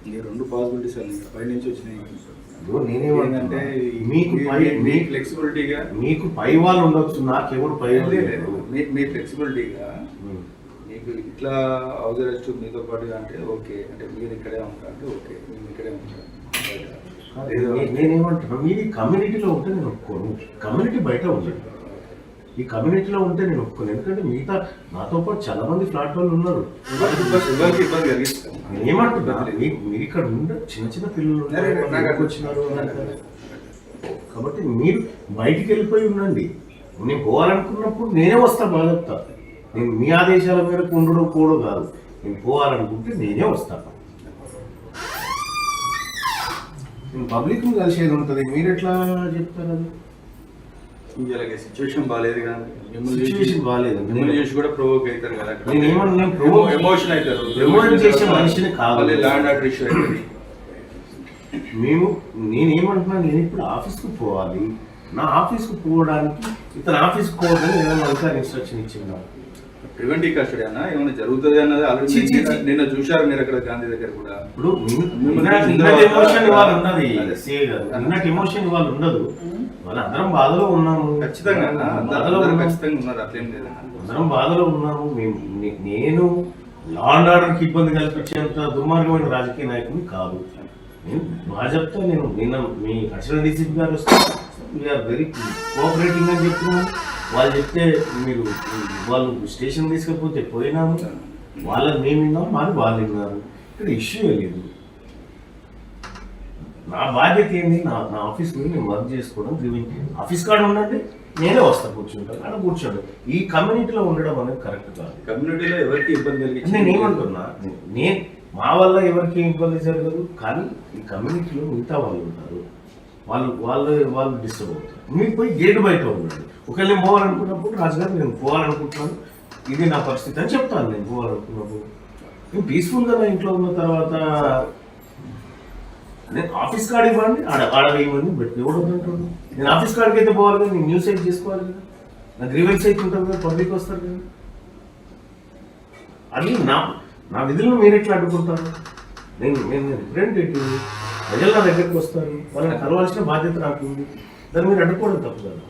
ఈ రెండు పాసిబిలిటీస్ అన్ని పై నుంచి వచ్చినాయి. నేనేమంటే మీకు ఫ్లెక్సిబిలిటీగా మీకు పై వాళ్ళు ఉండొచ్చు, నాకెవరు పై లేదు. మీ ఫ్లెక్సిబిలిటీగా మీకు ఇట్లా హౌస్ అరెస్ట్ మీతో పాటుగా అంటే ఓకే, అంటే మీరు ఇక్కడే ఉంటారు అంటే ఓకే, మేము ఇక్కడే ఉంటాం. నేనేమంటున్నా, మీది కమ్యూనిటీలో ఉంటే నేను ఒప్పుకోను. కమ్యూనిటీ బయట ఉండండి, ఈ కమ్యూనిటీలో ఉంటే నేను ఒప్పుకోను. ఎందుకంటే మిగతా నాతో పాటు చాలా మంది ఫ్లాట్ వాళ్ళు ఉన్నారు. నేను ఏమంటున్నా, మీరు ఇక్కడ ఉండే చిన్న చిన్న పిల్లలు వచ్చినారు కాబట్టి మీరు బయటికి వెళ్ళిపోయి ఉండండి. నేను పోవాలనుకున్నప్పుడు నేనే వస్తా, బాగా చెప్తా. నేను మీ ఆదేశాల మేరకు ఉండడం కూడా కాదు, నేను పోవాలనుకుంటే నేనే వస్తాను. నేను పబ్లిక్ కలిసేది ఉంటుంది, మీరు ఎట్లా చెప్తారు? అది సిచ్యువేషన్ బాగాలేదు కానీ సిచ్యువేషన్ బాగాలేదు, మిమ్మల్ని చూసి కూడా ప్రొవోక్ అవుతారు కదా. నేను ఏమన్నా ఎమోషన్ అవుతారు, ప్రమోట్ చేసే మనిషిని కాదు. ల్యాండ్ ఆర్డర్ ఇష్యూ అవుతుంది. నేనేమంటున్నా, నేను ఇప్పుడు ఆఫీస్కి పోవాలి, నా ఆఫీస్కి పోవడానికి ఇతను ఆఫీస్కి పోవద్దని ఏదైనా అధికారి ఇన్స్ట్రక్షన్ ఇచ్చిందా? ప్రివెంటివ్ కస్టడీ అన్న ఏమైనా జరుగుతుంది అన్నది ఆల్రెడీ నిన్న చూశారు మీరు అక్కడ గాంధీ దగ్గర కూడా. ఇప్పుడు నిన్నటి ఎమోషన్ ఇవాళ ఉన్నది, నిన్నటి ఎమోషన్ ఇవాళ ఉండదు. వాళ్ళందరం బాధలో ఉన్నాము, ఖచ్చితంగా బాధలో ఖచ్చితంగా ఉన్నారు, అట్లేం లేదు. అందరం బాధలో ఉన్నాము. నేను లా అండ్ ఆర్డర్కి ఇబ్బంది కల్పించేంత దుర్మార్గమైన రాజకీయ నాయకుని కాదు. నేను బాగా చెప్తా. నేను నిన్న మీ అడిషనల్ డీసీపీ గారు వస్తే వీఆర్ వెరీ కోఆపరేటింగ్ అని చెప్తున్నాను. వాళ్ళు చెప్తే మీరు వాళ్ళు స్టేషన్ తీసుకపోతే పోయినాము, వాళ్ళని మేము విన్నాము, మాది వాళ్ళు విన్నారు. ఇక్కడ ఇష్యూ లేదు. నా బాధ్యత ఏంది, నా ఆఫీస్ మీద నేను వర్క్ చేసుకోవడం. ఆఫీస్ కాడ ఉండండి, నేనే వస్తా, కూర్చుంటాను అక్కడ కూర్చోండి. ఈ కమ్యూనిటీలో ఉండడం అనేది కరెక్ట్ కాదు. కమ్యూనిటీలో ఎవరికి ఇబ్బంది కలిగి నేను ఏమంటున్నా, మా వల్ల ఎవరికి ఇబ్బంది జరగదు, కానీ ఈ కమ్యూనిటీలో మిగతా వాళ్ళు ఉంటారు, వాళ్ళు డిస్టర్బ్ అవుతారు. మీరు పోయి గేట్ బయట ఉండండి. ఒకవేళ నేను పోవాలనుకున్నప్పుడు, రాజుగారు నేను పోవాలనుకుంటున్నాను, ఇది నా పరిస్థితి అని చెప్తాను. నేను పోవాలనుకున్నప్పుడు నేను పీస్ఫుల్గా నా ఇంట్లో ఉన్న తర్వాత నేను ఆఫీస్ కార్డు ఇవ్వండి, ఆడవేయమని బట్టి ఎవడొద్దంటాడు. నేను ఆఫీస్ కార్డుకి అయితే పోవాలి కదా, నేను న్యూస్ అయితే చేసుకోవాలి కదా, నా గ్రీవెన్స్ అయితే ఉంటుంది కదా, పబ్లిక్ వస్తారు కదా. అది నా విధులను మీరు ఎట్లా అడ్డుకుంటారు? నేను రిప్రజెంటేటివ్, ప్రజలు నా దగ్గరికి వస్తారు, వాళ్ళని కలవాల్సిన బాధ్యత నాకు ఉంది. దాన్ని మీరు అడ్డుకోవడం తప్పు కదా.